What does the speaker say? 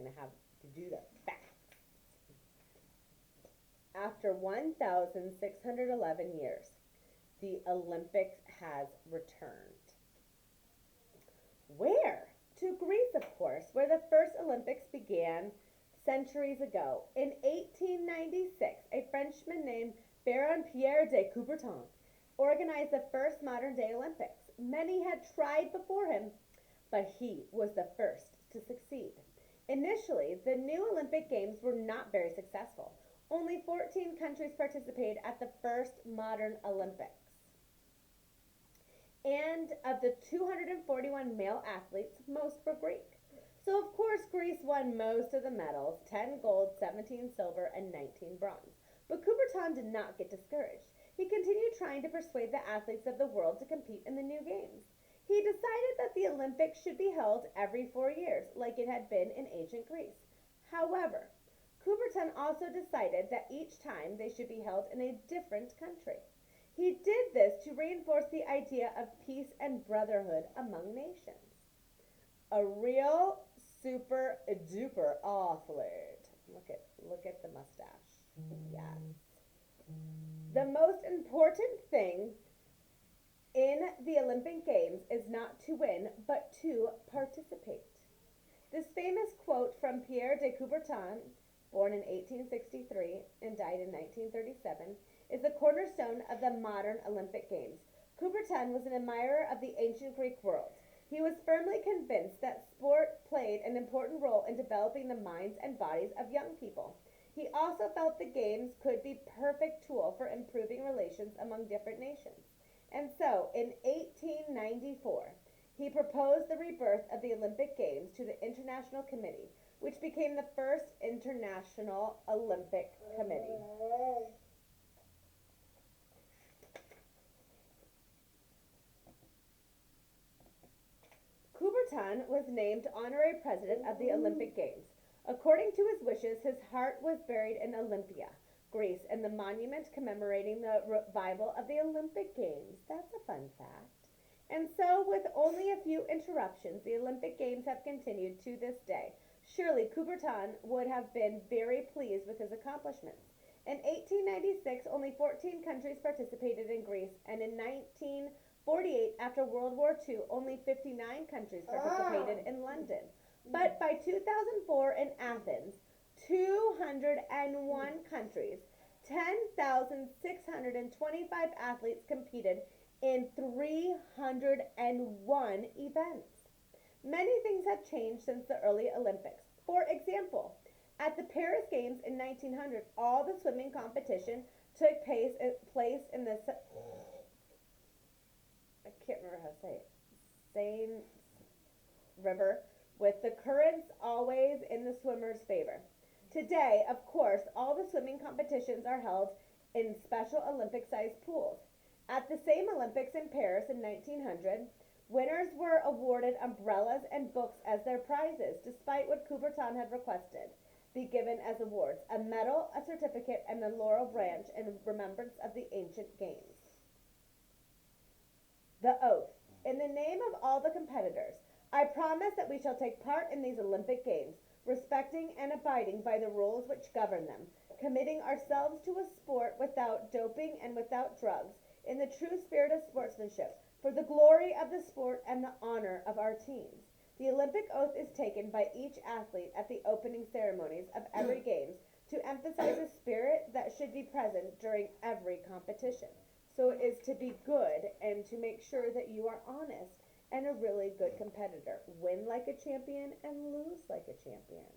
going to have to do the facts. After 1,611 years, the Olympics has returned. Where? To Greece, of course, where the first Olympics began centuries ago. In 1896, a Frenchman named Baron Pierre de Coubertin organized the first modern day Olympics. Many had tried before him, but he was the first to succeed. Initially, the new Olympic Games were not very successful. Only 14 countries participated at the first modern Olympics. And of the 241 male athletes, most were Greek. So, of course, Greece won most of the medals, 10 gold, 17 silver, and 19 bronze. But Coubertin did not get discouraged. He continued trying to persuade the athletes of the world to compete in the new games. He decided that the Olympics should be held every 4 years, like it had been in ancient Greece. However, Coubertin also decided that each time they should be held in a different country. He did this to reinforce the idea of peace and brotherhood among nations. A real super duper athlete. Look at the mustache. Yes. The most important thing in the Olympic Games is not to win, but to participate. This famous quote from Pierre de Coubertin, born in 1863 and died in 1937, is the cornerstone of the modern Olympic Games. Coubertin was an admirer of the ancient Greek world. He was firmly convinced that sport played an important role in developing the minds and bodies of young people. He also felt the Games could be a perfect tool for improving relations among different nations. And so, in 1894, he proposed the rebirth of the Olympic Games to the International Committee, which became the first International Olympic Committee. Coubertin was named honorary president of the Olympic Games. According to his wishes, his heart was buried in Olympia, Greece, and the monument commemorating the revival of the Olympic Games. That's a fun fact. And so, with only a few interruptions, the Olympic Games have continued to this day. Surely Coubertin would have been very pleased with his accomplishments. In 1896, only 14 countries participated in Greece, and in 1948, after World War II, only 59 countries participated in London. But by 2004 in Athens, 201 countries, 10,625 athletes competed in 301 events. Many things have changed since the early Olympics. For example, at the Paris Games in 1900, all the swimming competition took place in the I can't remember how to say it. Seine River, with the currents always in the swimmer's favor. Today, of course, all the swimming competitions are held in special Olympic-sized pools. At the same Olympics in Paris in 1900, winners were awarded umbrellas and books as their prizes, despite what Coubertin had requested be given as awards: a medal, a certificate, and a laurel branch in remembrance of the ancient games. The oath. In the name of all the competitors, I promise that we shall take part in these Olympic Games, respecting and abiding by the rules which govern them, committing ourselves to a sport without doping and without drugs, in the true spirit of sportsmanship, for the glory of the sport and the honor of our teams. The Olympic oath is taken by each athlete at the opening ceremonies of every Games to emphasize a spirit that should be present during every competition. So it is to be good and to make sure that you are honest and a really good competitor. Win like a champion and lose like a champion.